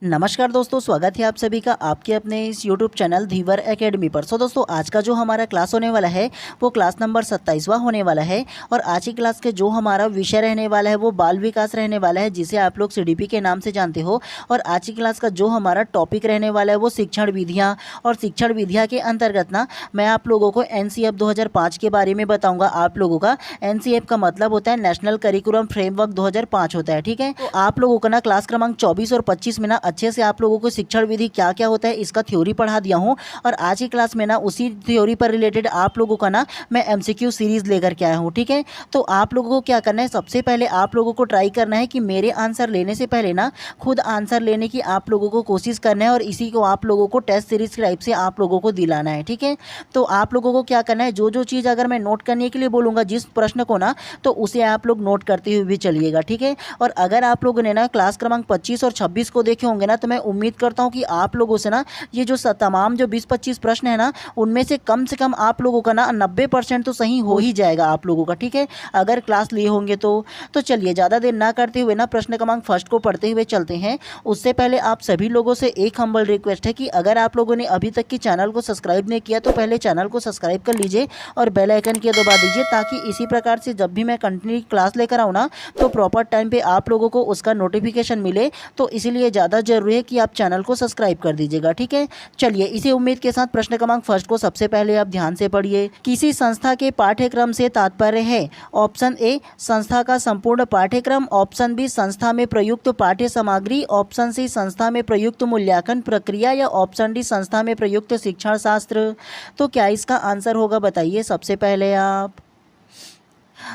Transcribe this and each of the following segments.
नमस्कार दोस्तों, स्वागत है आप सभी का आपके अपने इस YouTube चैनल धीवर एकेडमी पर। दोस्तों आज का जो हमारा क्लास होने वाला है वो क्लास नंबर 27वां होने वाला है। और आज की क्लास के जो हमारा विषय रहने वाला है वो बाल विकास रहने वाला है, जिसे आप लोग CDP के नाम से जानते हो। और आज की क्लास का जो हमारा टॉपिक रहने वाला है वो शिक्षण विधियाँ। और शिक्षण विधियाँ के अंतर्गत ना मैं आप लोगों को NCF 2005 के बारे में बताऊँगा। आप लोगों का NCF का मतलब होता है नेशनल करिकुलम फ्रेमवर्क 2005 होता है, ठीक है। तो आप लोगों का ना क्लास क्रमांक 24 और 25 में ना अच्छे से आप लोगों को शिक्षण विधि क्या क्या होता है इसका थ्योरी पढ़ा दिया हूँ। और आज की क्लास में ना उसी थ्योरी पर रिलेटेड आप लोगों का ना मैं MCQ सीरीज लेकर के आया हूँ, ठीक है। तो आप लोगों को क्या करना है, सबसे पहले आप लोगों को ट्राई करना है कि मेरे आंसर लेने से पहले ना खुद आंसर लेने की आप लोगों को कोशिश करना है। और इसी को आप लोगों को टेस्ट सीरीज टाइप से आप लोगों को दिलाना है, ठीक है। तो आप लोगों को क्या करना है, जो जो चीज़ अगर मैं नोट करने के लिए बोलूँगा जिस प्रश्न को ना, तो उसे आप लोग नोट करते हुए भी चलिएगा, ठीक है। और अगर आप लोगों ने ना क्लास क्रमांक 25 और 26 को देखे होंगे ना, तो मैं उम्मीद करता हूं कि आप लोगों से ना ये जो तमाम जो 20-25 प्रश्न है ना, उनमें से कम आप लोगों का ना 90% तो सही हो ही जाएगा आप लोगों का, ठीक है, अगर क्लास लिए होंगे तो चलिए ज़्यादा देर ना करते हुए ना प्रश्न क्रमांक फर्स्ट को पढ़ते हुए चलते हैं। उससे पहले आप सभी लोगों से एक हम्बल रिक्वेस्ट है कि अगर आप लोगों ने अभी तक की चैनल को सब्सक्राइब नहीं किया तो पहले चैनल को सब्सक्राइब कर लीजिए और बेल आइकन की दबा दीजिए, ताकि इसी प्रकार से जब भी मैं कंटिन्यू क्लास लेकर आऊँ ना, तो प्रॉपर टाइम पे आप लोगों को उसका नोटिफिकेशन मिले। तो इसीलिए ज़्यादा जरूरी है कि आप चैनल को सब्सक्राइब कर दीजिएगा, ठीक है। चलिए इसी उम्मीद के साथ प्रश्न क्रमांक फर्स्ट को सबसे पहले आप ध्यान से पढ़िए। किसी संस्था के पाठ्यक्रम से तात्पर्य है ऑप्शन ए संस्था का संपूर्ण पाठ्यक्रम, ऑप्शन बी संस्था में प्रयुक्त पाठ्य सामग्री, ऑप्शन सी संस्था में प्रयुक्त मूल्यांकन प्रक्रिया, या ऑप्शन डी संस्था में प्रयुक्त शिक्षण शास्त्र। तो क्या इसका आंसर होगा बताइए सबसे पहले आप।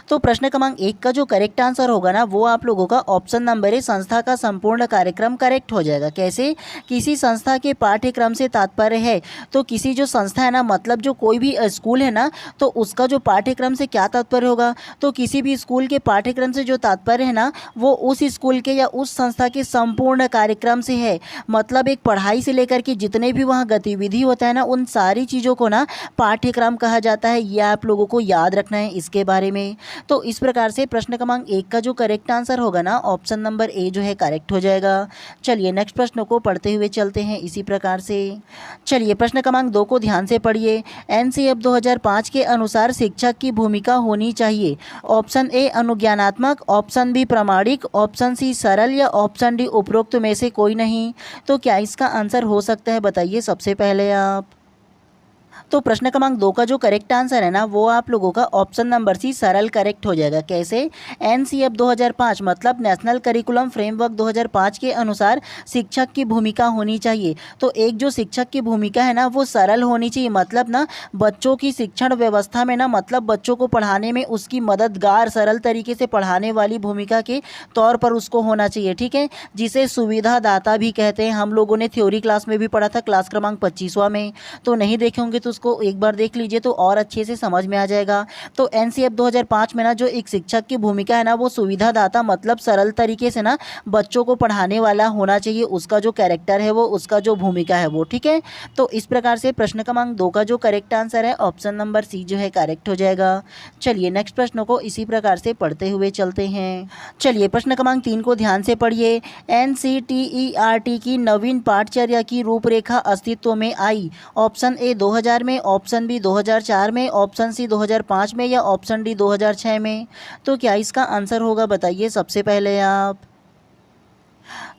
तो प्रश्न क्रमांक 1 का जो करेक्ट आंसर होगा ना, वो आप लोगों का ऑप्शन नंबर ए संस्था का संपूर्ण कार्यक्रम करेक्ट हो जाएगा। कैसे, किसी संस्था के पाठ्यक्रम से तात्पर्य है, तो किसी जो संस्था है ना, मतलब जो कोई भी स्कूल है ना, तो उसका जो पाठ्यक्रम से क्या तात्पर्य होगा, तो किसी भी स्कूल के पाठ्यक्रम से जो तात्पर्य है ना, वो उस स्कूल के या उस संस्था के संपूर्ण कार्यक्रम से है। मतलब एक पढ़ाई से लेकर के जितने भी वहाँ गतिविधि होता है ना, उन सारी चीज़ों को ना पाठ्यक्रम कहा जाता है। ये आप लोगों को याद रखना है इसके बारे में। तो इस प्रकार से प्रश्न क्रमांक 1 का जो करेक्ट आंसर होगा ना, ऑप्शन नंबर ए जो है करेक्ट हो जाएगा। चलिए नेक्स्ट प्रश्न को पढ़ते हुए चलते हैं इसी प्रकार से। चलिए प्रश्न क्रमांक 2 को ध्यान से पढ़िए। NCF 2005 के अनुसार शिक्षक की भूमिका होनी चाहिए। ऑप्शन ए अनुज्ञानात्मक, ऑप्शन बी प्रामाणिक, ऑप्शन सी सरल, या ऑप्शन डी उपरोक्त में से कोई नहीं। तो क्या इसका आंसर हो सकता है बताइए सबसे पहले आप। तो प्रश्न क्रमांक 2 का जो करेक्ट आंसर है ना, वो आप लोगों का ऑप्शन नंबर सी सरल करेक्ट हो जाएगा। कैसे, NCF 2005 मतलब नेशनल करिकुलम फ्रेमवर्क 2005 के अनुसार शिक्षक की भूमिका होनी चाहिए। तो एक जो शिक्षक की भूमिका है ना, वो सरल होनी चाहिए। मतलब ना बच्चों की शिक्षण व्यवस्था में ना, मतलब बच्चों को पढ़ाने में उसकी मददगार, सरल तरीके से पढ़ाने वाली भूमिका के तौर पर उसको होना चाहिए, ठीक है, जिसे सुविधादाता भी कहते हैं। हम लोगों ने थ्योरी क्लास में भी पढ़ा था, क्लास क्रमांक 25वां में। तो नहीं देखे होंगे तो उसको एक बार देख लीजिए तो और अच्छे से समझ में आ जाएगा। तो NCF 2005 में ना जो एक शिक्षक की भूमिका है ना, वो सुविधादाता मतलब सरल तरीके से ना बच्चों को पढ़ाने वाला होना चाहिए। उसका जो कैरेक्टर है वो, उसका जो भूमिका है वो, ठीक है। तो इस प्रकार से प्रश्न क्रमांक 2 का जो करेक्ट आंसर है ऑप्शन नंबर सी जो है करेक्ट हो जाएगा। चलिए नेक्स्ट प्रश्न को इसी प्रकार से पढ़ते हुए चलते हैं। चलिए प्रश्न क्रमांक 3 को ध्यान से पढ़िए। NCERT की नवीन पाठचर्या की रूपरेखा अस्तित्व में आई। ऑप्शन ए 2000 में, ऑप्शन बी 2004 में, ऑप्शन सी 2005 में, या ऑप्शन डी 2006 में। तो क्या इसका आंसर होगा बताइए सबसे पहले आप।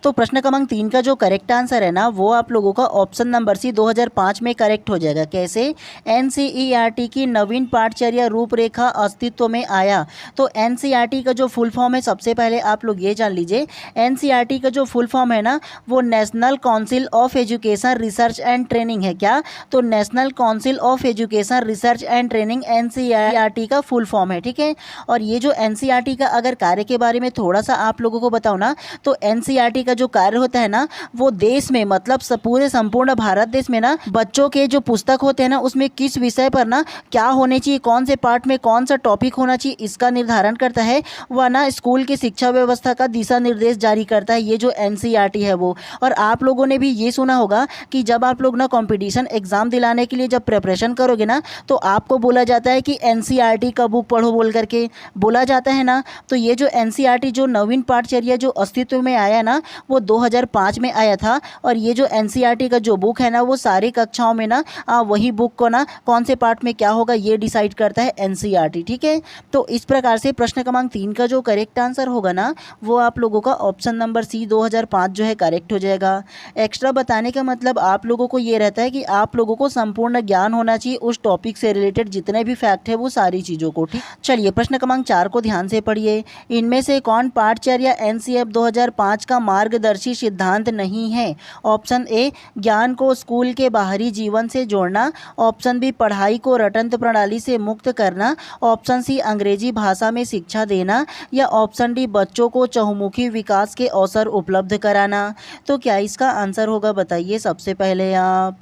तो प्रश्न क्रमांक 3 का जो करेक्ट आंसर है ना, वो आप लोगों का ऑप्शन नंबर सी 2005 में करेक्ट हो जाएगा। कैसे, NCERT की नवीन पाठचर्या रूपरेखा अस्तित्व में आया। तो NCERT का जो फुल फॉर्म है, सबसे पहले आप लोग ये जान लीजिए। NCERT का जो फुल फॉर्म है ना, वो national council of education research and training है। क्या, तो national council of education research and training NCERT का फुल फॉर्म है, ठीक है। और ये जो NCERT का अगर कार्य के बारे में थोड़ा सा आप लोगों को बताओ ना, तो NCERT का जो कार्य होता है ना, वो देश में मतलब पूरे संपूर्ण भारत देश में ना बच्चों के जो पुस्तक होते हैं ना, उसमें किस विषय पर ना क्या होने चाहिए, कौन से पार्ट में कौन सा टॉपिक होना चाहिए, इसका निर्धारण करता है। वह ना स्कूल की शिक्षा व्यवस्था का दिशा निर्देश जारी करता है, ये जो NCERT है वो। और आप लोगों ने भी ये सुना होगा कि जब आप लोग ना कंपटीशन एग्जाम दिलाने के लिए जब प्रिपरेशन करोगे ना, तो आपको बोला जाता है कि NCERT का बुक पढ़ो बोल करके बोला जाता है ना। तो ये जो NCERT जो नवीन पाठचर्या जो अस्तित्व में आया ना, वो 2005 में आया था। और ये जो एनसीईआरटी का जो बुक है ना, वो सारी कक्षाओं में ना वही बुक को ना कौन से पार्ट में क्या होगा ये डिसाइड करता है एनसीईआरटी। ठीक है, तो इस प्रकार से प्रश्न क्रमांक 3 का जो करेक्ट आंसर होगा ना, वो आप लोगों का ऑप्शन नंबर सी 2005 जो है करेक्ट हो जाएगा। एक्स्ट्रा बताने का मतलब आप लोगों को ये रहता है कि आप लोगों को संपूर्ण ज्ञान होना चाहिए उस टॉपिक से रिलेटेड जितने भी फैक्ट है वो सारी चीज़ों को। ठीक, चलिए प्रश्न क्रमांक 4 को ध्यान से पढ़िए। इनमें से कौन पाठचर्या एनसीएफ 2005 का मार्गदर्शी सिद्धांत नहीं है? ऑप्शन ए, ज्ञान को स्कूल के बाहरी जीवन से जोड़ना। ऑप्शन बी, पढ़ाई को रटंत प्रणाली से मुक्त करना। ऑप्शन सी, अंग्रेजी भाषा में शिक्षा देना। या ऑप्शन डी, बच्चों को चहुमुखी विकास के अवसर उपलब्ध कराना। तो क्या इसका आंसर होगा बताइए सबसे पहले आप।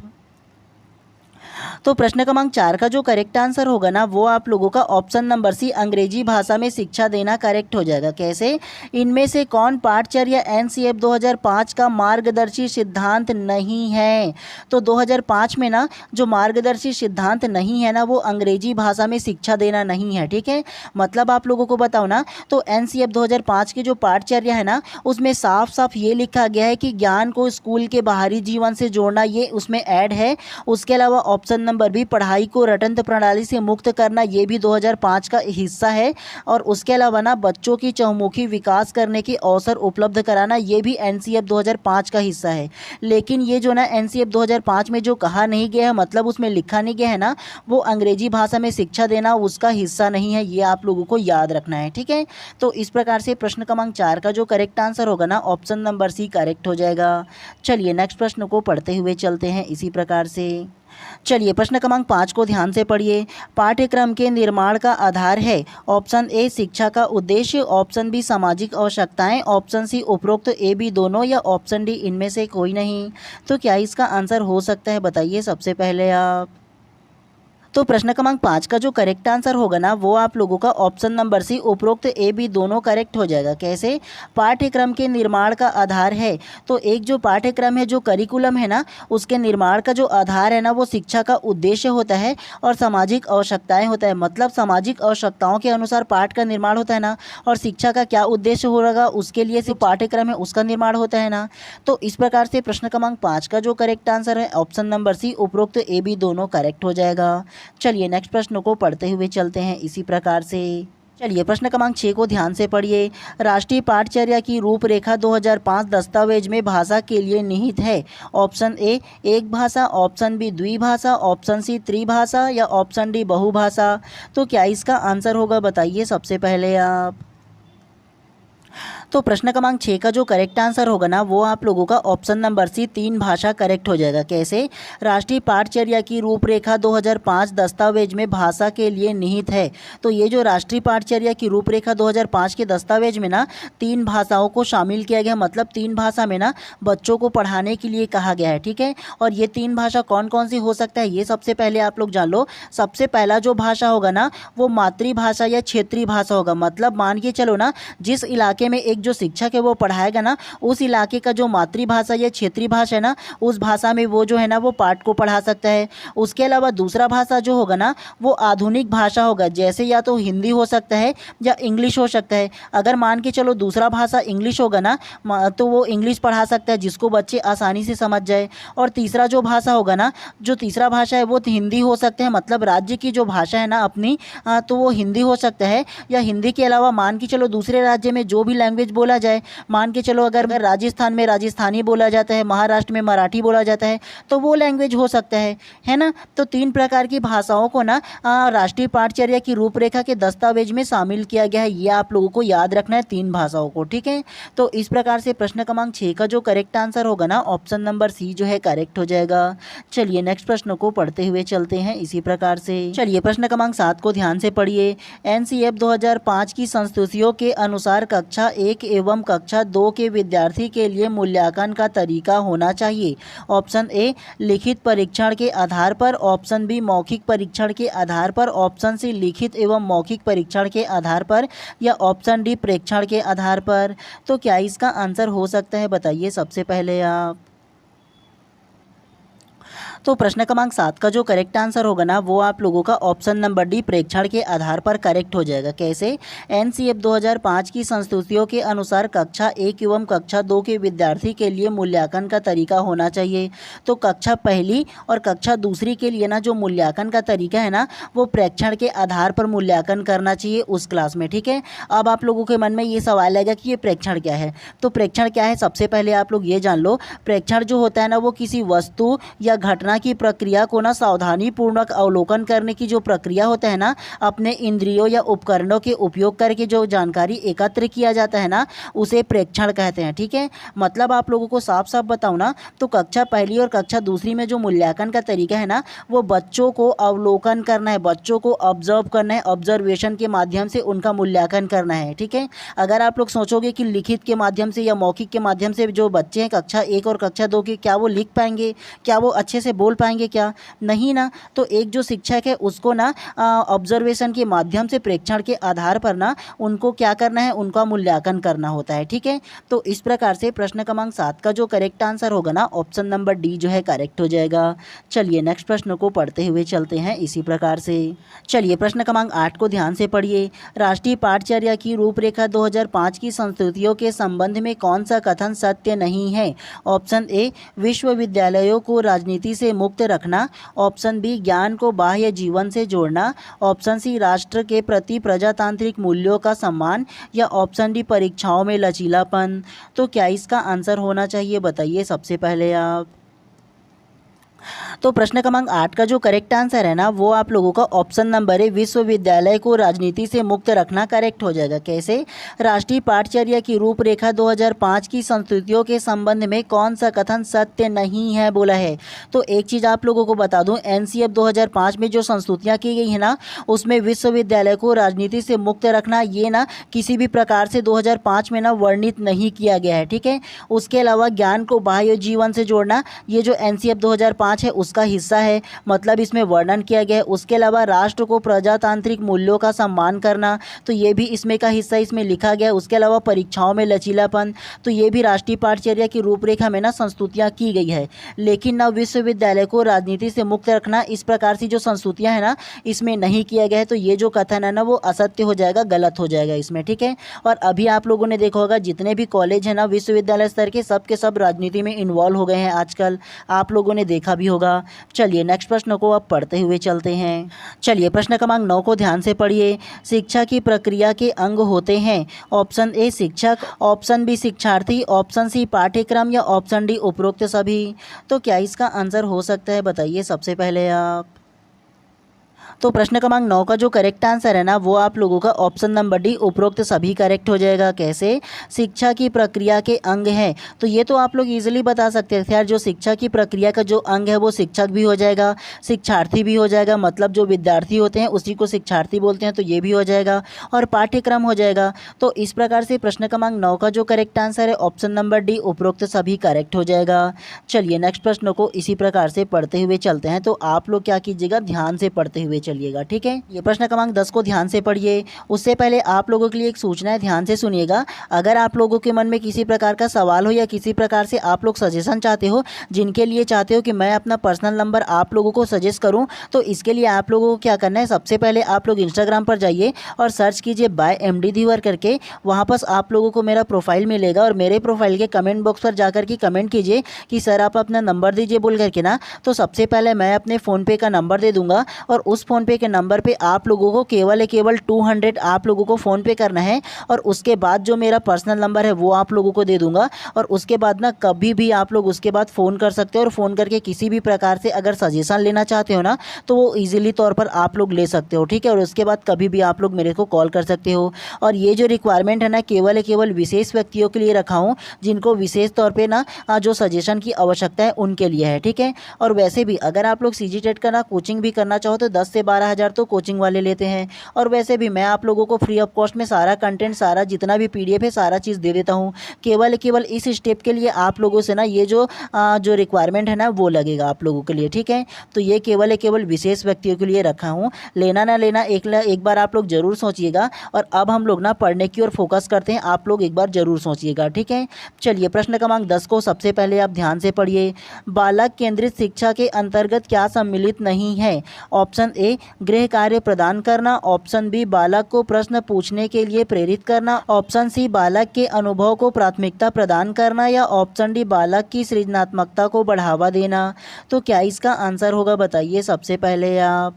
तो प्रश्न क्रमांक 4 का जो करेक्ट आंसर होगा ना, वो आप लोगों का ऑप्शन नंबर सी, अंग्रेजी भाषा में शिक्षा देना करेक्ट हो जाएगा। कैसे? इनमें से कौन पाठचर्या एनसीएफ 2005 का मार्गदर्शी सिद्धांत नहीं है? तो 2005 में ना जो मार्गदर्शी सिद्धांत नहीं है ना, वो अंग्रेजी भाषा में शिक्षा देना नहीं है। ठीक है, मतलब आप लोगों को बताओ ना, तो एनसीएफ 2005 की जो पाठचर्या है ना, उसमें साफ साफ ये लिखा गया है कि ज्ञान को स्कूल के बाहरी जीवन से जोड़ना, ये उसमें ऐड है। उसके अलावा ऑप्शन नंबर बी, पढ़ाई को रटंत प्रणाली से मुक्त करना, ये भी 2005 का हिस्सा है। और उसके अलावा ना बच्चों की चहुमुखी विकास करने की अवसर उपलब्ध कराना, ये भी एनसीएफ 2005 का हिस्सा है। लेकिन ये जो ना एनसीएफ 2005 में जो कहा नहीं गया है, मतलब उसमें लिखा नहीं गया है ना, वो अंग्रेजी भाषा में शिक्षा देना उसका हिस्सा नहीं है। ये आप लोगों को याद रखना है। ठीक है, तो इस प्रकार से प्रश्न क्रमांक 4 का जो करेक्ट आंसर होगा ना, ऑप्शन नंबर सी करेक्ट हो जाएगा। चलिए नेक्स्ट प्रश्न को पढ़ते हुए चलते हैं इसी प्रकार से। चलिए प्रश्न क्रमांक 5 को ध्यान से पढ़िए। पाठ्यक्रम के निर्माण का आधार है। ऑप्शन ए, शिक्षा का उद्देश्य। ऑप्शन बी, सामाजिक आवश्यकताएं। ऑप्शन सी, उपरोक्त ए बी दोनों। या ऑप्शन डी, इनमें से कोई नहीं। तो क्या इसका आंसर हो सकता है बताइए सबसे पहले आप। तो प्रश्न क्रमांक 5 का जो करेक्ट आंसर होगा ना, वो आप लोगों का ऑप्शन नंबर सी, उपरोक्त ए बी दोनों करेक्ट हो जाएगा। कैसे? पाठ्यक्रम के निर्माण का आधार है। तो एक जो पाठ्यक्रम है, जो करिकुलम है ना, उसके निर्माण का जो आधार है ना, वो शिक्षा का उद्देश्य होता है और सामाजिक आवश्यकताएं होता है। मतलब सामाजिक आवश्यकताओं के अनुसार पाठ का निर्माण होता है ना, और शिक्षा का क्या उद्देश्य होगा, उसके लिए जो पाठ्यक्रम है उसका निर्माण होता है ना। तो इस प्रकार से प्रश्न क्रमांक 5 का जो करेक्ट आंसर है, ऑप्शन नंबर सी, उपरोक्त ए बी दोनों करेक्ट हो जाएगा। चलिए नेक्स्ट प्रश्न को पढ़ते हुए चलते हैं इसी प्रकार से। चलिए प्रश्न क्रमांक 6 को ध्यान से पढ़िए। राष्ट्रीय पाठचर्या की रूपरेखा 2005 दस्तावेज में भाषा के लिए निहित है। ऑप्शन ए, एक भाषा। ऑप्शन बी, द्विभाषा। ऑप्शन सी, त्रिभाषा। या ऑप्शन डी, बहुभाषा। तो क्या इसका आंसर होगा बताइए सबसे पहले आप। तो प्रश्न क्रमांक 6 का जो करेक्ट आंसर होगा ना, वो आप लोगों का ऑप्शन नंबर सी, 3 भाषा करेक्ट हो जाएगा। कैसे? राष्ट्रीय पाठचर्या की रूपरेखा 2005 दस्तावेज में भाषा के लिए निहित है। तो ये जो राष्ट्रीय पाठचर्या की रूपरेखा 2005 के दस्तावेज में ना 3 भाषाओं को शामिल किया गया। मतलब 3 भाषा में ना बच्चों को पढ़ाने के लिए कहा गया है। ठीक है, और ये 3 भाषा कौन कौन सी हो सकता है, ये सबसे पहले आप लोग जान लो। सबसे पहला जो भाषा होगा ना, वो मातृभाषा या क्षेत्रीय भाषा होगा। मतलब मान के चलो ना, जिस इलाके में एक जो शिक्षक है वो पढ़ाएगा ना, उस इलाके का जो मातृभाषा या क्षेत्रीय भाषा है ना, उस भाषा में वो जो है ना वो पाठ को पढ़ा सकता है। उसके अलावा दूसरा भाषा जो होगा ना, वो आधुनिक भाषा होगा। जैसे या तो हिंदी हो सकता है या इंग्लिश हो सकता है। अगर मान के चलो दूसरा भाषा इंग्लिश होगा ना, तो वो इंग्लिश पढ़ा सकता है जिसको बच्चे आसानी से समझ जाए। और तीसरा जो भाषा होगा ना, जो तीसरा भाषा है वो हिंदी हो सकता है। मतलब राज्य की जो भाषा है ना अपनी, तो वो हिंदी हो सकता है। या हिंदी के अलावा मान के चलो दूसरे राज्य में जो भी लैंग्वेज बोला जाए, मान के चलो अगर राजस्थान में राजस्थानी बोला जाता है, महाराष्ट्र में मराठी बोला जाता है, तो वो लैंग्वेज हो सकता है ना। तो 3 प्रकार की भाषाओं को ना राष्ट्रीय पाठचर्या की रूपरेखा के दस्तावेज में शामिल किया गया है। ये आप लोगों को याद रखना है 3 भाषाओं को। ठीक है, तो इस प्रकार से प्रश्न क्रमांक 6 का जो करेक्ट आंसर होगा ना, ऑप्शन नंबर सी जो है करेक्ट हो जाएगा। चलिए नेक्स्ट प्रश्न को पढ़ते हुए चलते हैं इसी प्रकार से। चलिए प्रश्न क्रमांक 7 को ध्यान से पढ़िए। एनसीएफ 2005 की संस्तुतियों के अनुसार कक्षा 1 एवं कक्षा 2 के विद्यार्थी के लिए मूल्यांकन का तरीका होना चाहिए। ऑप्शन ए, लिखित परीक्षण के आधार पर। ऑप्शन बी, मौखिक परीक्षण के आधार पर। ऑप्शन सी, लिखित एवं मौखिक परीक्षण के आधार पर। या ऑप्शन डी, प्रेक्षण के आधार पर। तो क्या इसका आंसर हो सकता है बताइए सबसे पहले आप। तो प्रश्न क्रमांक 7 का जो करेक्ट आंसर होगा ना वो आप लोगों का ऑप्शन नंबर डी प्रेक्षण के आधार पर करेक्ट हो जाएगा। कैसे? एनसीएफ 2005 की संस्तुतियों के अनुसार कक्षा 1 एवं कक्षा 2 के विद्यार्थी के लिए मूल्यांकन का तरीका होना चाहिए। तो कक्षा पहली और कक्षा दूसरी के लिए ना जो मूल्यांकन का तरीका है ना वो प्रेक्षण के आधार पर मूल्यांकन करना चाहिए उस क्लास में। ठीक है, अब आप लोगों के मन में ये सवाल आएगा कि ये प्रेक्षण क्या है। तो प्रेक्षण क्या है, सबसे पहले आप लोग ये जान लो। प्रेक्षण जो होता है ना वो किसी वस्तु या घटना की प्रक्रिया को ना सावधानी पूर्वक अवलोकन करने की जो प्रक्रिया होता है ना, अपने इंद्रियों या उपकरणों के उपयोग करके जो जानकारी एकत्र किया जाता है ना उसे प्रेक्षण कहते हैं। ठीक है, मतलब आप लोगों को साफ साफ बताऊं ना तो कक्षा पहली और कक्षा दूसरी में जो मूल्यांकन का तरीका है ना वो बच्चों को अवलोकन करना है, बच्चों को ऑब्जर्व करना है, ऑब्जर्वेशन के माध्यम से उनका मूल्यांकन करना है। ठीक है, अगर आप लोग सोचोगे कि लिखित के माध्यम से या मौखिक के माध्यम से जो बच्चे हैं कक्षा 1 और कक्षा 2 के, क्या वो लिख पाएंगे, क्या वो अच्छे से बोल पाएंगे, क्या नहीं ना। तो एक जो शिक्षक है उसको ना ऑब्जर्वेशन के माध्यम से प्रेक्षण के आधार पर ना उनको क्या करना है, उनका मूल्यांकन करना होता है। ठीक है, तो इस प्रकार से प्रश्न क्रमांक 7 का जो करेक्ट आंसर होगा ना ऑप्शन नंबर डी जो है करेक्ट हो जाएगा। चलिए नेक्स्ट प्रश्न को पढ़ते हुए चलते हैं इसी प्रकार से। चलिए प्रश्न क्रमांक 8 को ध्यान से पढ़िए। राष्ट्रीय पाठचर्या की रूपरेखा 2005 की संस्तुतियों के संबंध में कौन सा कथन सत्य नहीं है? ऑप्शन ए, विश्वविद्यालयों को राजनीति से मुक्त रखना। ऑप्शन बी, ज्ञान को बाह्य जीवन से जोड़ना। ऑप्शन सी, राष्ट्र के प्रति प्रजातांत्रिक मूल्यों का सम्मान। या ऑप्शन डी, परीक्षाओं में लचीलापन। तो क्या इसका आंसर होना चाहिए, बताइए सबसे पहले आप। तो प्रश्न क्रमांक 8 का जो करेक्ट आंसर है ना वो आप लोगों का ऑप्शन नंबर है, विश्वविद्यालय को राजनीति से मुक्त रखना करेक्ट हो जाएगा। कैसे? राष्ट्रीय पाठचर्या की रूपरेखा 2005 की संस्तुतियों के संबंध में कौन सा कथन सत्य नहीं है बोला है। तो एक चीज़ आप लोगों को बता दूं, एनसीएफ 2005 में जो संस्तुतियाँ की गई है ना उसमें विश्वविद्यालय को राजनीति से मुक्त रखना ये ना किसी भी प्रकार से 2005 में ना वर्णित नहीं किया गया है। ठीक है, उसके अलावा ज्ञान को बाह्य जीवन से जोड़ना ये जो एनसीएफ 2005 है उसका हिस्सा है, मतलब इसमें वर्णन किया गया है। उसके अलावा राष्ट्र को प्रजातांत्रिक मूल्यों का सम्मान करना तो ये भी इसमें का हिस्सा इसमें लिखा गया है। उसके अलावा परीक्षाओं में लचीलापन तो ये भी राष्ट्रीय पाठचर्या की रूपरेखा में ना संस्तुतियाँ की गई है। लेकिन ना विश्वविद्यालय को राजनीति से मुक्त रखना इस प्रकार की जो संस्तुतियाँ हैं ना इसमें नहीं किया गया है। तो ये जो कथन है ना वो असत्य हो जाएगा, गलत हो जाएगा इसमें। ठीक है, और अभी आप लोगों ने देखा होगा जितने भी कॉलेज हैं ना विश्वविद्यालय स्तर के सब राजनीति में इन्वॉल्व हो गए हैं आजकल, आप लोगों ने देखा भी होगा। चलिए नेक्स्ट प्रश्न को अब पढ़ते हुए चलते हैं। चलिए प्रश्न क्रमांक 9 को ध्यान से पढ़िए। शिक्षा की प्रक्रिया के अंग होते हैं। ऑप्शन ए, शिक्षक। ऑप्शन बी, शिक्षार्थी। ऑप्शन सी, पाठ्यक्रम। या ऑप्शन डी, उपरोक्त सभी। तो क्या इसका आंसर हो सकता है, बताइए सबसे पहले आप। तो प्रश्न क्रमांक 9 का जो करेक्ट आंसर है ना वो आप लोगों का ऑप्शन नंबर डी, उपरोक्त सभी करेक्ट हो जाएगा। कैसे? शिक्षा की प्रक्रिया के अंग है तो ये तो आप लोग इजीली बता सकते थे यार, जो शिक्षा की प्रक्रिया का जो अंग है वो शिक्षक भी हो जाएगा, शिक्षार्थी भी हो जाएगा, मतलब जो विद्यार्थी होते हैं उसी को शिक्षार्थी बोलते हैं तो ये भी हो जाएगा, और पाठ्यक्रम हो जाएगा। तो इस प्रकार से प्रश्न क्रमांक 9 का जो करेक्ट आंसर है ऑप्शन नंबर डी, उपरोक्त सभी करेक्ट हो जाएगा। चलिए नेक्स्ट प्रश्न को इसी प्रकार से पढ़ते हुए चलते हैं। तो आप लोग क्या कीजिएगा, ध्यान से पढ़ते हुए चलिएगा। ठीक है, ये प्रश्न क्रमांक 10 को ध्यान से पढ़िए। उससे पहले आप लोगों के लिए एक सूचना है, ध्यान से सुनिएगा। अगर आप लोगों के मन में किसी प्रकार का सवाल हो या किसी प्रकार से आप लोग सजेशन चाहते हो, जिनके लिए चाहते हो कि मैं अपना पर्सनल नंबर आप लोगों को सजेस्ट करूं, तो इसके लिए आप लोगों को क्या करना है, सबसे पहले आप लोग इंस्टाग्राम पर जाइए और सर्च कीजिए बाय MD धीवर करके। वहाँ पर आप लोगों को मेरा प्रोफाइल मिलेगा और मेरे प्रोफाइल के कमेंट बॉक्स पर जाकर के कमेंट कीजिए कि सर आप अपना नंबर दीजिए बोल करके ना। तो सबसे पहले मैं अपने फ़ोनपे का नंबर दे दूंगा और उस फ़ोनपे के नंबर पे आप लोगों को केवल 200 आप लोगों को फ़ोन पे करना है, और उसके बाद जो मेरा पर्सनल नंबर है वो आप लोगों को दे दूंगा। और उसके बाद ना कभी भी आप लोग उसके बाद फ़ोन कर सकते हो, और फ़ोन करके किसी भी प्रकार से अगर सजेशन लेना चाहते हो ना तो वो ईजिली तौर पर आप लोग ले सकते हो। ठीक है, और उसके बाद कभी भी आप लोग मेरे को कॉल कर सकते हो। और ये जो रिक्वायरमेंट है ना केवल विशेष व्यक्तियों के लिए रखा हूँ, जिनको विशेष तौर पर ना जो सजेशन की आवश्यकता है उनके लिए है। ठीक है, और वैसे भी अगर आप लोग CG टेट का ना कोचिंग भी करना चाहो तो 10 से 12,000 तो कोचिंग वाले लेते हैं। और वैसे भी मैं आप लोगों को फ्री ऑफ कॉस्ट में सारा कंटेंट, सारा जितना भी PDF है, सारा चीज़ दे देता हूँ। केवल केवल इस स्टेप के लिए आप लोगों से ना ये जो रिक्वायरमेंट है ना वो लगेगा आप लोगों के लिए, ठीक है। तो ये केवल विशेष व्यक्तियों के लिए रखा हूँ। लेना ना लेना एक बार आप लोग ज़रूर सोचिएगा। और अब हम लोग ना पढ़ने की ओर फोकस करते हैं, आप लोग एक बार ज़रूर सोचिएगा, ठीक है। चलिए प्रश्न क्रमांक 10 को सबसे पहले आप ध्यान से पढ़िए। बालक केंद्रित शिक्षा के अंतर्गत क्या सम्मिलित नहीं है? ऑप्शन ए गृह कार्य प्रदान करना, ऑप्शन बी बालक को प्रश्न पूछने के लिए प्रेरित करना, ऑप्शन सी बालक के अनुभव को प्राथमिकता प्रदान करना, या ऑप्शन डी बालक की सृजनात्मकता को बढ़ावा देना। तो क्या इसका आंसर होगा बताइए सबसे पहले आप।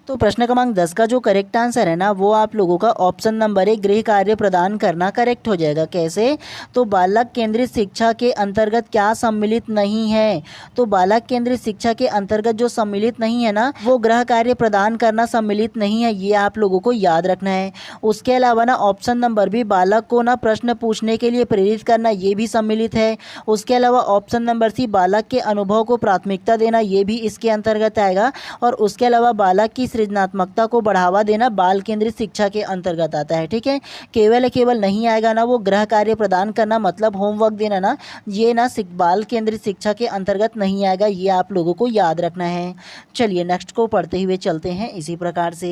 तो प्रश्न क्रमांक 10 का जो करेक्ट आंसर है ना वो आप लोगों का ऑप्शन नंबर ए गृह कार्य प्रदान करना करेक्ट हो जाएगा। कैसे? तो बालक केंद्रित शिक्षा के अंतर्गत क्या सम्मिलित नहीं है? तो बालक केंद्रित शिक्षा के अंतर्गत जो सम्मिलित नहीं है ना वो गृह कार्य प्रदान करना सम्मिलित नहीं है, ये आप लोगों को याद रखना है। उसके अलावा ना ऑप्शन नंबर बी बालक को ना प्रश्न पूछने के लिए प्रेरित करना, ये भी सम्मिलित है। उसके अलावा ऑप्शन नंबर सी बालक के अनुभव को प्राथमिकता देना, ये भी इसके अंतर्गत आएगा। और उसके अलावा बालक की सृजनात्मकता को बढ़ावा देना बाल केंद्रित शिक्षा के अंतर्गत आता है, ठीक है। केवल नहीं आएगा ना वो गृह कार्य प्रदान करना, मतलब होमवर्क देना ना, ये ना बाल केंद्रित शिक्षा के अंतर्गत नहीं आएगा, ये आप लोगों को याद रखना है। चलिए नेक्स्ट को पढ़ते हुए चलते हैं इसी प्रकार से।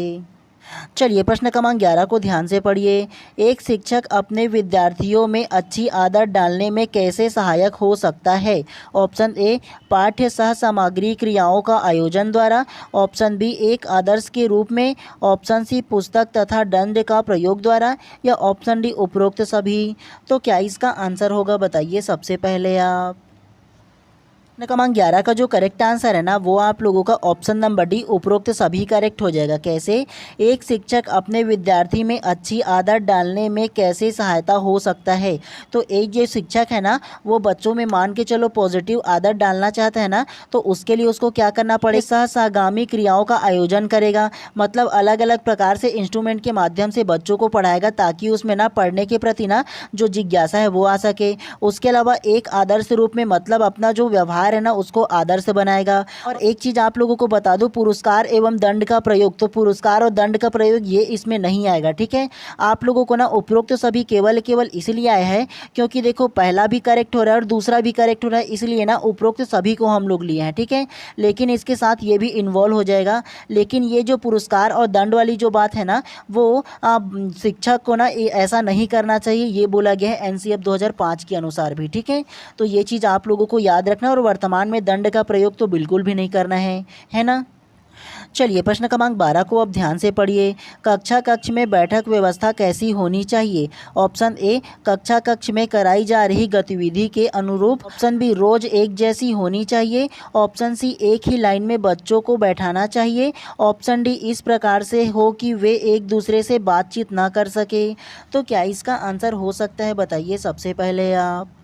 चलिए प्रश्न क्रमांक 11 को ध्यान से पढ़िए। एक शिक्षक अपने विद्यार्थियों में अच्छी आदत डालने में कैसे सहायक हो सकता है? ऑप्शन ए पाठ्य सह सामग्री क्रियाओं का आयोजन द्वारा, ऑप्शन बी एक आदर्श के रूप में, ऑप्शन सी पुस्तक तथा दंड का प्रयोग द्वारा, या ऑप्शन डी उपरोक्त सभी। तो क्या इसका आंसर होगा बताइए सबसे पहले आप। प्रश्न क्रमांक 11 का जो करेक्ट आंसर है ना वो आप लोगों का ऑप्शन नंबर डी उपरोक्त सभी करेक्ट हो जाएगा। कैसे? एक शिक्षक अपने विद्यार्थी में अच्छी आदत डालने में कैसे सहायता हो सकता है? तो एक जो शिक्षक है ना वो बच्चों में मान के चलो पॉजिटिव आदत डालना चाहता है ना, तो उसके लिए उसको क्या करना पड़ेगा? सहगामी क्रियाओं का आयोजन करेगा, मतलब अलग अलग प्रकार से इंस्ट्रूमेंट के माध्यम से बच्चों को पढ़ाएगा ताकि उसमें ना पढ़ने के प्रति ना जो जिज्ञासा है वो आ सके। उसके अलावा एक आदर्श रूप में, मतलब अपना जो व्यवहार है ना उसको आदर्श बनाएगा। और एक चीज आप लोगों को बता दूं, पुरस्कार एवं दंड का प्रयोग, तो पुरस्कार और दंड का प्रयोग ये इसमें नहीं आएगा, ठीक है। आप लोगों को ना उपरोक्त सभी केवल इसलिए आया है क्योंकि देखो पहला भी करेक्ट हो रहा है और दूसरा भी करेक्ट हो रहा है, इसलिए ना उपरोक्त सभी को हम लोग लिए हैं, ठीक है। लेकिन इसके साथ ये भी इन्वॉल्व हो जाएगा। लेकिन ये जो पुरस्कार और दंड वाली जो बात है ना वो शिक्षक को ना ऐसा नहीं करना चाहिए, ये बोला गया है NCF 2005 के अनुसार भी, ठीक है। तो ये चीज़ आप लोगों को याद रखना। और वर्तमान में दंड का प्रयोग तो बिल्कुल भी नहीं करना है ना। चलिए प्रश्न क्रमांक 12 को अब ध्यान से पढ़िए। कक्ष में बैठक व्यवस्था कैसी होनी चाहिए? ऑप्शन ए कक्ष में कराई जा रही गतिविधि के अनुरूप, ऑप्शन बी रोज एक जैसी होनी चाहिए, ऑप्शन सी एक ही लाइन में बच्चों को बैठाना चाहिए, ऑप्शन डी इस प्रकार से हो कि वे एक दूसरे से बातचीत ना कर सके। तो क्या इसका आंसर हो सकता है बताइए सबसे पहले आप।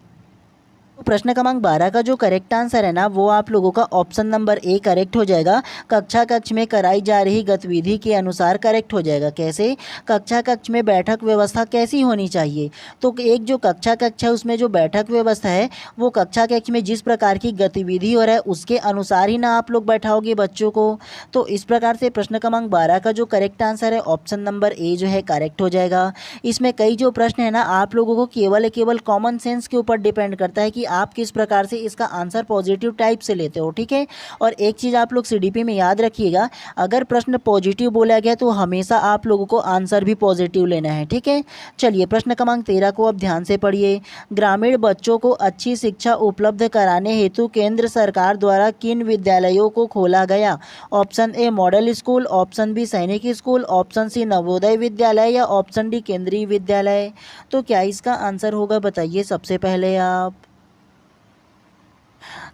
तो प्रश्न क्रमांक 12 का जो करेक्ट आंसर है ना वो आप लोगों का ऑप्शन नंबर ए करेक्ट हो जाएगा। कक्ष में कराई जा रही गतिविधि के अनुसार करेक्ट हो जाएगा। कैसे? कक्ष में बैठक व्यवस्था कैसी होनी चाहिए? तो एक जो कक्ष है उसमें जो बैठक व्यवस्था है वो कक्ष में जिस प्रकार की गतिविधि हो रहा है उसके अनुसार ही ना आप लोग बैठाओगे बच्चों को। तो इस प्रकार से प्रश्न क्रमांक 12 का जो करेक्ट आंसर है ऑप्शन नंबर ए जो है करेक्ट हो जाएगा। इसमें कई जो प्रश्न है ना आप लोगों को केवल कॉमन सेंस के ऊपर डिपेंड करता है कि आप किस प्रकार से इसका आंसर पॉजिटिव टाइप से लेते हो, ठीक है। और एक चीज़ आप लोग CDP में याद रखिएगा, अगर प्रश्न पॉजिटिव बोला गया तो हमेशा आप लोगों को आंसर भी पॉजिटिव लेना है, ठीक है। चलिए प्रश्न क्रमांक 13 को अब ध्यान से पढ़िए। ग्रामीण बच्चों को अच्छी शिक्षा उपलब्ध कराने हेतु केंद्र सरकार द्वारा किन विद्यालयों को खोला गया? Option A model school, option B Sainik school, option C Navodaya Vidyalaya, या ऑप्शन डी केंद्रीय विद्यालय। तो क्या इसका आंसर होगा बताइए सबसे पहले आप।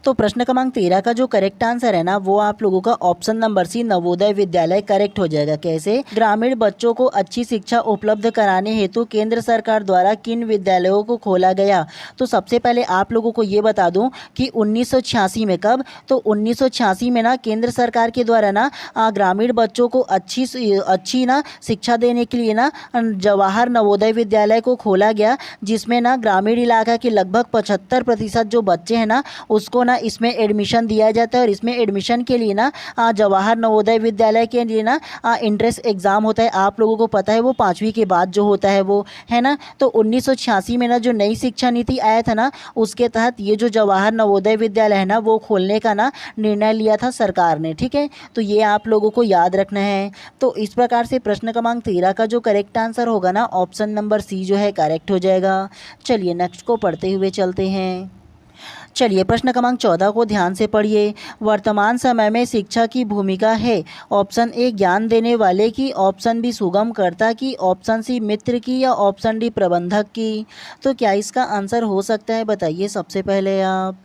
तो प्रश्न क्रमांक 13 का जो करेक्ट आंसर है ना वो आप लोगों का ऑप्शन नंबर सी नवोदय विद्यालय करेक्ट हो जाएगा। कैसे? ग्रामीण बच्चों को अच्छी शिक्षा उपलब्ध कराने हेतु केंद्र सरकार द्वारा किन विद्यालयों को खोला गया? तो सबसे पहले आप लोगों को ये बता दूं कि 1986 में, कब? तो 1986 में ना केंद्र सरकार के द्वारा ना ग्रामीण बच्चों को अच्छी ना शिक्षा देने के लिए ना जवाहर नवोदय विद्यालय को खोला गया, जिसमें ना ग्रामीण इलाका के लगभग 75% जो बच्चे हैं ना उसको ना इसमें एडमिशन दिया जाता है और इसमें एडमिशन के लिए ना जवाहर नवोदय विद्यालय के लिए ना इंट्रेंस एग्ज़ाम होता है। आप लोगों को पता है वो 5वीं के बाद जो होता है वो, है ना। तो 1986 में ना जो नई शिक्षा नीति आया था ना, उसके तहत ये जो जवाहर नवोदय विद्यालय है ना वो खोलने का ना निर्णय लिया था सरकार ने, ठीक है। तो ये आप लोगों को याद रखना है। तो इस प्रकार से प्रश्न क्रमांक 13 का जो करेक्ट आंसर होगा ना ऑप्शन नंबर सी जो है करेक्ट हो जाएगा। चलिए नेक्स्ट को पढ़ते हुए चलते हैं। चलिए प्रश्न क्रमांक 14 को ध्यान से पढ़िए। वर्तमान समय में शिक्षा की भूमिका है ऑप्शन ए ज्ञान देने वाले की, ऑप्शन बी सुगमकर्ता की, ऑप्शन सी मित्र की या ऑप्शन डी प्रबंधक की। तो क्या इसका आंसर हो सकता है, बताइए सबसे पहले आप।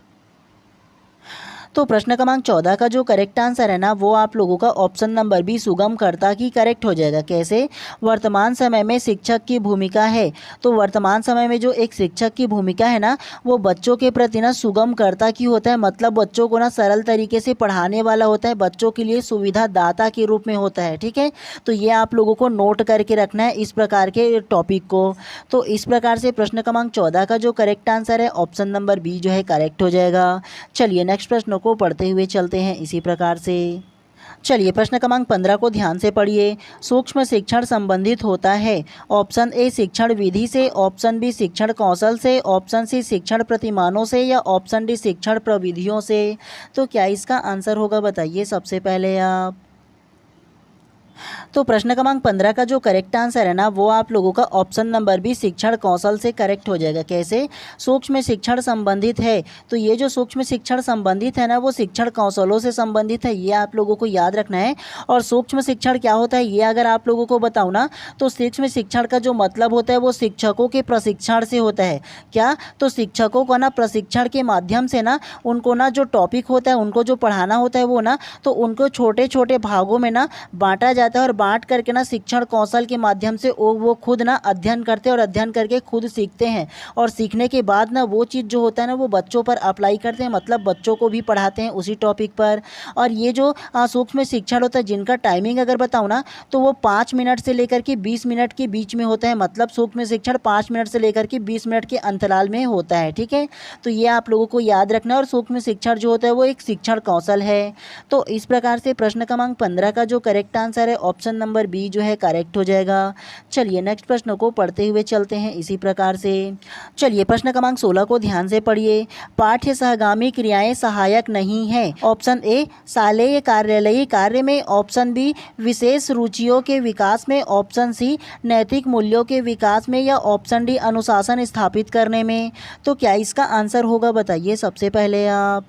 तो प्रश्न क्रमांक 14 का जो करेक्ट आंसर है ना वो आप लोगों का ऑप्शन नंबर बी सुगमकर्ता की करेक्ट हो जाएगा। कैसे? वर्तमान समय में शिक्षक की भूमिका है, तो वर्तमान समय में जो एक शिक्षक की भूमिका है ना वो बच्चों के प्रति ना सुगमकर्ता की होता है, मतलब बच्चों को ना सरल तरीके से पढ़ाने वाला होता है, बच्चों के लिए सुविधा दाता के रूप में होता है, ठीक है। तो ये आप लोगों को नोट करके रखना है इस प्रकार के टॉपिक को। तो इस प्रकार से प्रश्न क्रमांक 14 का जो करेक्ट आंसर है ऑप्शन नंबर बी जो है करेक्ट हो जाएगा। चलिए नेक्स्ट प्रश्न को पढ़ते हुए चलते हैं इसी प्रकार से। चलिए प्रश्न क्रमांक 15 को ध्यान से पढ़िए। सूक्ष्म शिक्षण संबंधित होता है ऑप्शन ए शिक्षण विधि से, ऑप्शन बी शिक्षण कौशल से, ऑप्शन सी शिक्षण प्रतिमानों से या ऑप्शन डी शिक्षण प्रविधियों से। तो क्या इसका आंसर होगा, बताइए सबसे पहले आप। तो प्रश्न क्रमांक 15 का जो करेक्ट आंसर है ना वो आप लोगों का ऑप्शन नंबर बी शिक्षण कौशल से करेक्ट हो जाएगा। कैसे? सूक्ष्म शिक्षण संबंधित है, तो ये जो सूक्ष्म शिक्षण संबंधित है ना वो शिक्षण कौशलों से संबंधित है, ये आप लोगों को याद रखना है। और सूक्ष्म शिक्षण क्या होता है ये अगर आप लोगों को बताऊँ ना तो सूक्ष्म शिक्षण का जो मतलब होता है वो शिक्षकों के प्रशिक्षण से होता है। क्या? तो शिक्षकों को ना प्रशिक्षण के माध्यम से ना उनको ना जो टॉपिक होता है उनको जो पढ़ाना होता है वो ना तो उनको छोटे छोटे भागों में ना बांटा जाता है और बांट करके ना शिक्षण कौशल के माध्यम से वो खुद ना अध्ययन करते हैं और अध्ययन करके खुद सीखते हैं और सीखने के बाद ना वो चीज़ जो होता है ना वो बच्चों पर अप्लाई करते हैं, मतलब बच्चों को भी पढ़ाते हैं उसी टॉपिक पर। और ये जो सूक्ष्म शिक्षण होता है जिनका टाइमिंग अगर बताऊँ ना तो वो 5 मिनट से लेकर के 20 मिनट के बीच में होता है, मतलब सूक्ष्म शिक्षण 5 मिनट से लेकर के 20 मिनट के अंतराल में होता है, ठीक है। तो ये आप लोगों को याद रखना है। और सूक्ष्म शिक्षण जो होता है वो एक शिक्षण कौशल है। तो इस प्रकार से प्रश्न क्रमांक 15 का जो करेक्ट आंसर है ऑप्शन नंबर बी जो है करेक्ट हो जाएगा। चलिए नेक्स्ट प्रश्न को पढ़ते हुए चलते हैं इसी प्रकार से। चलिए प्रश्न क्रमांक 16 को ध्यान से पढ़िए। पाठ्य सहगामी क्रियाएं सहायक नहीं है ऑप्शन ए शालेय कार्यालयी कार्य में, ऑप्शन बी विशेष रुचियों के विकास में, ऑप्शन सी नैतिक मूल्यों के विकास में या ऑप्शन डी अनुशासन स्थापित करने में। तो क्या इसका आंसर होगा, बताइए सबसे पहले आप।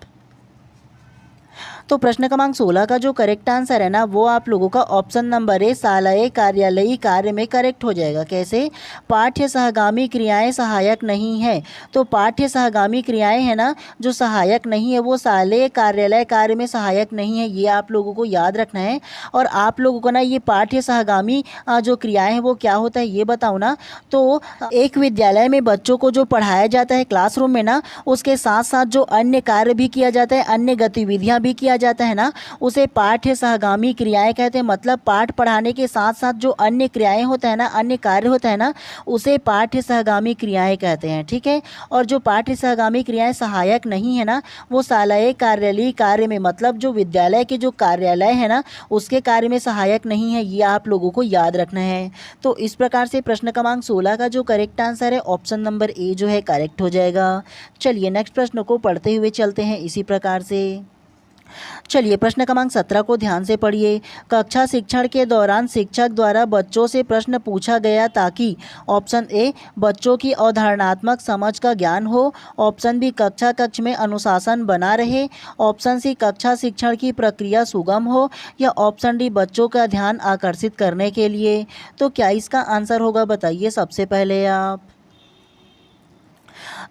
तो प्रश्न क्रमांक 16 का जो करेक्ट आंसर है ना वो आप लोगों का ऑप्शन नंबर ए शालेय कार्यालयी कार्य में करेक्ट हो जाएगा। कैसे? पाठ्य सहगामी क्रियाएं सहायक नहीं है, तो पाठ्य सहगामी क्रियाएं है ना जो सहायक नहीं है वो शालेय कार्यालय कार्य में सहायक नहीं है, ये आप लोगों को याद रखना है। और आप लोगों को ना ये पाठ्य सहगामी जो क्रियाएं हैं वो क्या होता है ये बताओ ना। तो एक विद्यालय में बच्चों को जो पढ़ाया जाता है क्लासरूम में ना उसके साथ साथ जो अन्य कार्य भी किया जाता है, अन्य गतिविधियाँ भी किया जाता है ना उसे पाठ्य सहगामी क्रियाएं कहते हैं। मतलब पाठ पढ़ाने के साथ साथ जो अन्य क्रियाएं होता है ना, अन्य कार्य होता है ना उसे पाठ्य सहगामी क्रियाएं कहते हैं, ठीक है। और जो पाठ्य सहगामी क्रियाएं सहायक नहीं है ना वो शालेय कार्यालयी कार्य में, मतलब जो विद्यालय के जो कार्यालय है ना उसके कार्य में सहायक नहीं है, ये आप लोगों को याद रखना है। तो इस प्रकार से प्रश्न क्रमांक 16 का जो करेक्ट आंसर है ऑप्शन नंबर ए जो है करेक्ट हो जाएगा। चलिए नेक्स्ट प्रश्न को पढ़ते हुए चलते हैं इसी प्रकार से। चलिए प्रश्न क्रमांक 17 को ध्यान से पढ़िए। कक्षा शिक्षण के दौरान शिक्षक द्वारा बच्चों से प्रश्न पूछा गया ताकि ऑप्शन ए बच्चों की अवधारणात्मक समझ का ज्ञान हो, ऑप्शन बी कक्षा कक्ष में अनुशासन बना रहे, ऑप्शन सी कक्षा शिक्षण की प्रक्रिया सुगम हो या ऑप्शन डी बच्चों का ध्यान आकर्षित करने के लिए। तो क्या इसका आंसर होगा, बताइए सबसे पहले आप।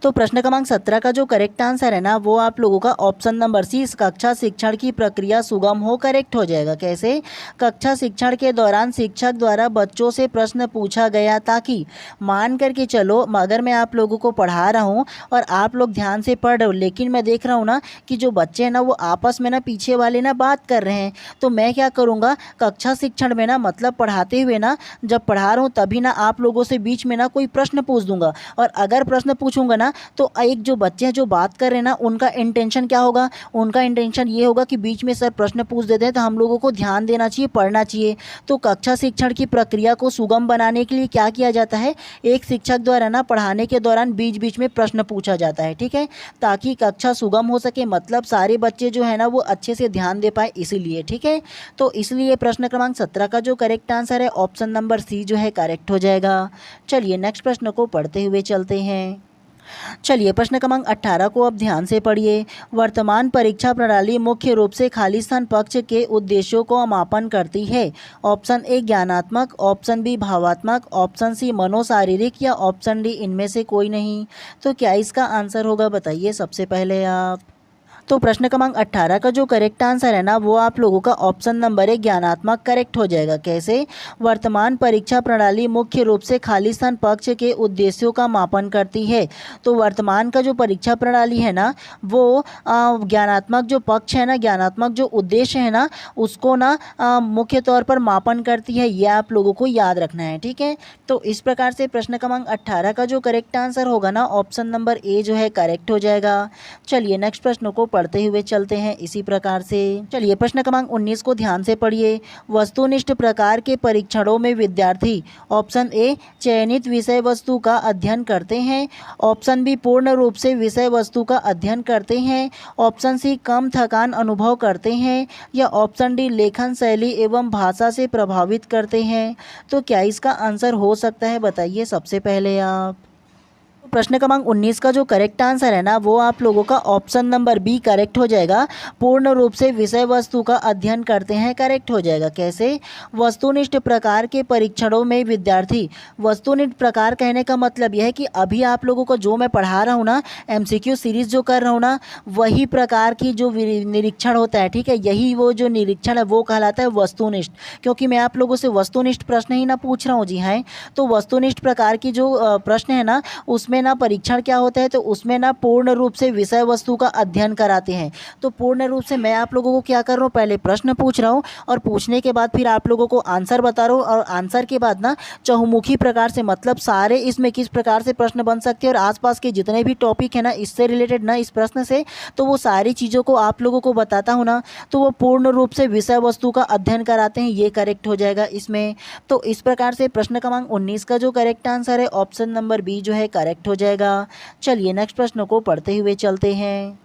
तो प्रश्न क्रमांक 17 का जो करेक्ट आंसर है ना वो आप लोगों का ऑप्शन नंबर सी कक्षा शिक्षण की प्रक्रिया सुगम हो करेक्ट हो जाएगा। कैसे? कक्षा शिक्षण के दौरान शिक्षक द्वारा बच्चों से प्रश्न पूछा गया ताकि, मान करके चलो अगर मैं आप लोगों को पढ़ा रहा हूँ और आप लोग ध्यान से पढ़ रहे हो लेकिन मैं देख रहा हूँ ना कि जो बच्चे हैं ना वो आपस में ना पीछे वाले ना बात कर रहे हैं, तो मैं क्या करूँगा कक्षा शिक्षण में ना मतलब पढ़ाते हुए ना जब पढ़ा रहा हूँ तभी ना आप लोगों से बीच में ना कोई प्रश्न पूछ दूंगा और अगर प्रश्न पूछूंगा ना, तो एक जो बच्चे हैं जो बात कर रहे हैं ना, उनका इंटेंशन क्या होगा, उनका इंटेंशन ये होगा कि बीच में सर प्रश्न पूछ देते हैं तो हम लोगों को ध्यान देना चाहिए, पढ़ना चाहिए। तो कक्षा शिक्षण की प्रक्रिया को सुगम बनाने के लिए क्या किया जाता है, एक शिक्षक द्वारा ना पढ़ाने के दौरान बीच बीच में प्रश्न पूछा जाता है, ठीक है, ताकि कक्षा सुगम हो सके, मतलब सारे बच्चे जो है ना वो अच्छे से ध्यान दे पाए, इसीलिए, ठीक है। तो इसलिए प्रश्न क्रमांक 17 का जो करेक्ट आंसर है ऑप्शन नंबर सी जो है करेक्ट हो जाएगा। चलिए नेक्स्ट प्रश्न को पढ़ते हुए चलते हैं। चलिए प्रश्न क्रमांक 18 को अब ध्यान से पढ़िए। वर्तमान परीक्षा प्रणाली मुख्य रूप से खाली स्थान पक्ष के उद्देश्यों को मापन करती है। ऑप्शन ए ज्ञानात्मक, ऑप्शन बी भावात्मक, ऑप्शन सी मनोशारीरिक या ऑप्शन डी इनमें से कोई नहीं। तो क्या इसका आंसर होगा, बताइए सबसे पहले आप। तो प्रश्न क्रमांक 18 का जो करेक्ट आंसर है ना वो आप लोगों का ऑप्शन नंबर 1 ज्ञानात्मक करेक्ट हो जाएगा। कैसे, वर्तमान परीक्षा प्रणाली मुख्य रूप से खाली स्थान पक्ष के उद्देश्यों का मापन करती है। तो वर्तमान का जो परीक्षा प्रणाली है ना वो ज्ञानात्मक जो पक्ष है ना, ज्ञानात्मक जो उद्देश्य है ना उसको ना मुख्य तौर पर मापन करती है, ये आप लोगों को याद रखना है, ठीक है। तो इस प्रकार से प्रश्न क्रमांक 18 का जो करेक्ट आंसर होगा ना ऑप्शन नंबर ए जो है करेक्ट हो जाएगा। चलिए नेक्स्ट प्रश्न को पढ़ते हुए चलते हैं इसी प्रकार से। चलिए प्रश्न क्रमांक 19 को ध्यान से पढ़िए। वस्तुनिष्ठ प्रकार के परीक्षणों में विद्यार्थी ऑप्शन ए चयनित विषय वस्तु का अध्ययन करते हैं, ऑप्शन बी पूर्ण रूप से विषय वस्तु का अध्ययन करते हैं, ऑप्शन सी कम थकान अनुभव करते हैं या ऑप्शन डी लेखन शैली एवं भाषा से प्रभावित करते हैं। तो क्या इसका आंसर हो सकता है, बताइए सबसे पहले आप। प्रश्न क्रमांक 19 का जो करेक्ट आंसर है ना वो आप लोगों का ऑप्शन नंबर बी करेक्ट हो जाएगा। पूर्ण रूप से विषय वस्तु का अध्ययन करते हैं करेक्ट हो जाएगा। कैसे, वस्तुनिष्ठ प्रकार के परीक्षणों में विद्यार्थी, वस्तुनिष्ठ प्रकार कहने का मतलब यह है कि अभी आप लोगों को जो मैं पढ़ा रहा हूँ ना, एमसीक्यू सीरीज जो कर रहा हूँ ना, वही प्रकार की जो निरीक्षण होता है, ठीक है, यही वो जो निरीक्षण है वो कहलाता है वस्तुनिष्ठ, क्योंकि मैं आप लोगों से वस्तुनिष्ठ प्रश्न ही ना पूछ रहा हूँ। जी हाँ, तो वस्तुनिष्ठ प्रकार की जो प्रश्न है ना उसमें ना परीक्षण क्या होता है, तो उसमें ना पूर्ण रूप से विषय वस्तु का अध्ययन कराते हैं। तो पूर्ण रूप से मैं आप लोगों को क्या कर रहा हूँ, पहले प्रश्न पूछ रहा हूँ और पूछने के बाद फिर आप लोगों को आंसर बता रहा हूँ, और आंसर के बाद ना चहुमुखी प्रकार से, मतलब सारे इसमें किस प्रकार से प्रश्न बन सकते हैं और आसपास के जितने भी टॉपिक है ना इससे रिलेटेड ना इस प्रश्न से, तो वो सारी चीज़ों को आप लोगों को बताता हूँ ना, तो वो पूर्ण रूप से विषय वस्तु का अध्ययन कराते हैं, ये करेक्ट हो जाएगा इसमें। तो इस प्रकार से प्रश्न क्रमांक 19 का जो करेक्ट आंसर है ऑप्शन नंबर बी जो है करेक्ट हो जाएगा। चलिए नेक्स्ट प्रश्न को पढ़ते हुए चलते हैं।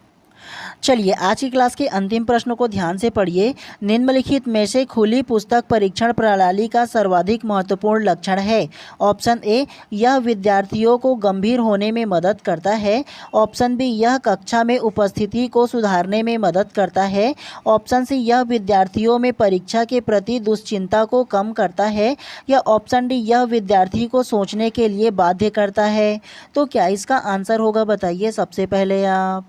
चलिए आज की क्लास के अंतिम प्रश्नों को ध्यान से पढ़िए। निम्नलिखित में से खुली पुस्तक परीक्षण प्रणाली का सर्वाधिक महत्वपूर्ण लक्षण है। ऑप्शन ए, यह विद्यार्थियों को गंभीर होने में मदद करता है, ऑप्शन बी, यह कक्षा में उपस्थिति को सुधारने में मदद करता है, ऑप्शन सी, यह विद्यार्थियों में परीक्षा के प्रति दुश्चिंता को कम करता है या ऑप्शन डी, यह विद्यार्थी को सोचने के लिए बाध्य करता है। तो क्या इसका आंसर होगा, बताइए सबसे पहले आप।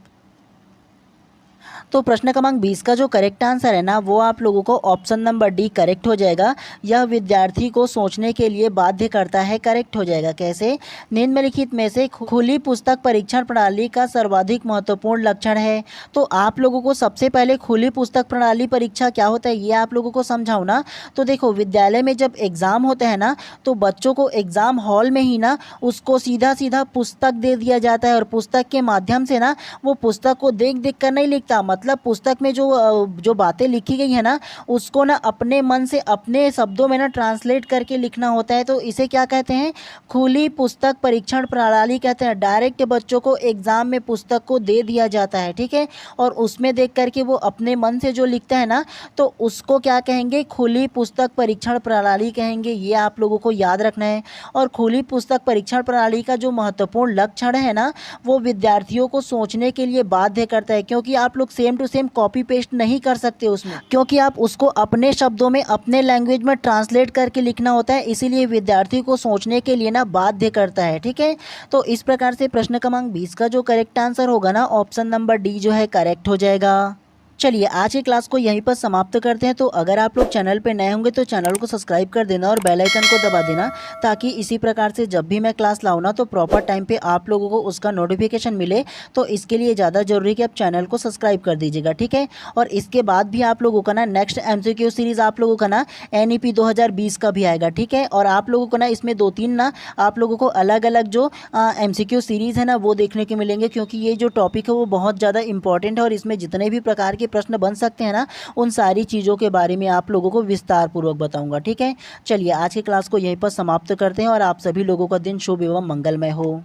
तो प्रश्न क्रमांक 20 का जो करेक्ट आंसर है ना वो आप लोगों को ऑप्शन नंबर डी करेक्ट हो जाएगा। यह विद्यार्थी को सोचने के लिए बाध्य करता है, करेक्ट हो जाएगा। कैसे, निम्नलिखित में से खुली पुस्तक परीक्षण प्रणाली का सर्वाधिक महत्वपूर्ण लक्षण है। तो आप लोगों को सबसे पहले खुली पुस्तक प्रणाली परीक्षा क्या होता है ये आप लोगों को समझाऊँ ना। तो देखो, विद्यालय में जब एग्ज़ाम होता है ना तो बच्चों को एग्ज़ाम हॉल में ही ना उसको सीधा सीधा पुस्तक दे दिया जाता है, और पुस्तक के माध्यम से ना वो पुस्तक को देख देख कर नहीं लिखता, मतलब पुस्तक में जो बातें लिखी गई है ना उसको ना अपने मन से अपने शब्दों में ना ट्रांसलेट करके लिखना होता है। तो इसे क्या कहते हैं, खुली पुस्तक परीक्षण प्रणाली कहते हैं। डायरेक्ट बच्चों को एग्जाम में पुस्तक को दे दिया जाता है, ठीक है, और उसमें देख करके वो अपने मन से जो लिखता है ना तो उसको क्या कहेंगे, खुली पुस्तक परीक्षण प्रणाली कहेंगे। ये आप लोगों को याद रखना है। और खुली पुस्तक परीक्षण प्रणाली का जो महत्वपूर्ण लक्षण है ना वो विद्यार्थियों को सोचने के लिए बाध्य करता है, क्योंकि आप लोग same to same copy paste नहीं कर सकते उसमें, क्योंकि आप उसको अपने शब्दों में अपने लैंग्वेज में ट्रांसलेट करके लिखना होता है, इसीलिए विद्यार्थी को सोचने के लिए ना बाध्य करता है, ठीक है। तो इस प्रकार से प्रश्न क्रमांक 20 का जो करेक्ट आंसर होगा ना ऑप्शन नंबर डी जो है करेक्ट हो जाएगा। चलिए आज की क्लास को यहीं पर समाप्त करते हैं। तो अगर आप लोग चैनल पे नए होंगे तो चैनल को सब्सक्राइब कर देना और बेल आइकन को दबा देना, ताकि इसी प्रकार से जब भी मैं क्लास लाऊँ ना तो प्रॉपर टाइम पे आप लोगों को उसका नोटिफिकेशन मिले। तो इसके लिए ज़्यादा ज़रूरी है कि आप चैनल को सब्सक्राइब कर दीजिएगा, ठीक है। और इसके बाद भी आप लोगों का ना नेक्स्ट MCQ सीरीज़ आप लोगों का ना NEP 2020 का भी आएगा, ठीक है। और आप लोगों को ना इसमें 2-3 ना आप लोगों को अलग अलग जो MCQ सीरीज़ है ना वो देखने के मिलेंगे, क्योंकि ये जो टॉपिक है वो बहुत ज़्यादा इंपॉर्टेंट है और इसमें जितने भी प्रकार के प्रश्न बन सकते हैं ना उन सारी चीज़ों के बारे में आप लोगों को विस्तार पूर्वक बताऊंगा, ठीक है। चलिए आज की क्लास को यहीं पर समाप्त करते हैं और आप सभी लोगों का दिन शुभ एवं मंगलमय हो।